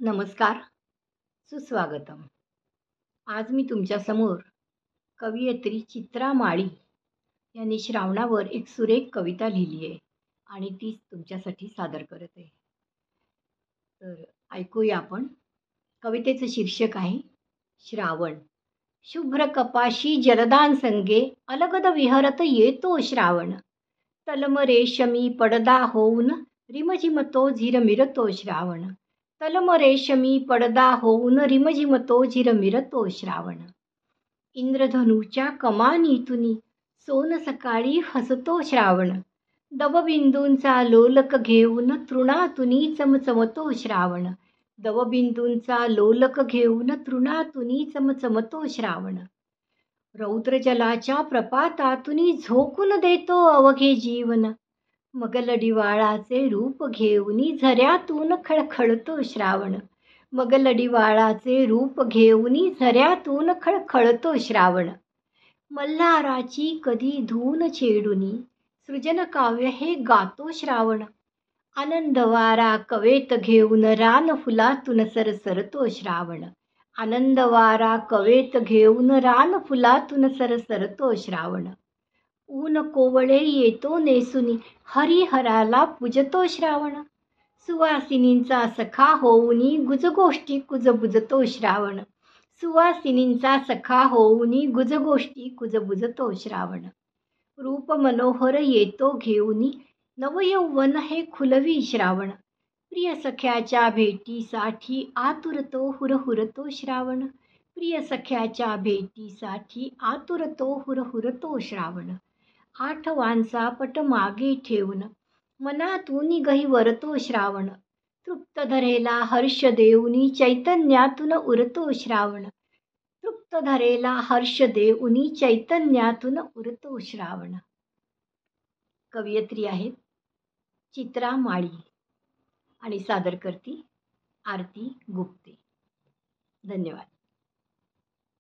नमस्कार, सुस्वागतम. आज मी तुमच्यासमोर कवयित्री चित्रा माळी यांनी श्रावणावर एक सुरेख कविता लिहिली आहे आणि तीच तुमच्यासाठी सादर करत आहे. तर ऐकूया आपण. कवितेचं शीर्षक आहे श्रावण. शुभ्र कपाशी जलदान संगे अलगद विहरत येतो श्रावण. तलम रेशमी पडदा होऊन रिमझिमतो झिरमिरतो श्रावण. तलम रेशमी पडदा होऊन रिमझिमतो झिरमिरतो श्रावण. इंद्रधनुच्या कमानीतुनी सोन सकाळी हसतो श्रावण. दवबिंदूंचा लोलक घेऊन तृणातुनी चमचमतो श्रावण. दवबिंदूंचा लोलक घेऊन तृणातुनी चमचमतो श्रावण. रौद्रजलाच्या प्रपातातुनी झोकून देतो अवघे जीवन. मगलडिवाळाचे रूप घेऊनी झऱ्यातून खळखळतो श्रावण. मगलडिवाळाचे रूप घेऊनी झऱ्यातून खळखळतो श्रावण. मल्हाराची कधी धून छेडुनी सृजन काव्य हे गातो श्रावण. आनंदवारा कवेत घेऊन रान फुलातून सरसरतो श्रावण. आनंदवारा कवेत घेऊन रान फुलातून सरसरतो श्रावण. ऊन कोवळे येतो नेसुनी हरिहराला पूजतो श्रावण. सुवासिनींचा सखा होऊनी गुजगोष्टी कुजबुजतो श्रावण. सुवासिनींचा सखा होऊनी गुजगोष्टी कुजबुजतो श्रावण. रूप मनोहर येतो घेऊनी नवयौवन हे खुलवी श्रावण. प्रिय सख्याच्या भेटीसाठी आतुरतो हुरहुरतो श्रावण. प्रिय सख्याच्या भेटीसाठी आतुरतो हुरहुरतो श्रावण. आठवांचा पट मागे ठेवून मनातून गहिवरतो श्रावण. तृप्त धरेला हर्ष देऊनी चैतन्यातून उरतो श्रावण. तृप्त धरेला हर्ष देऊनी चैतन्यातून उरतो श्रावण. कवयित्री आहेत चित्रा माळी आणि सादर करती आरती गुप्ते. धन्यवाद.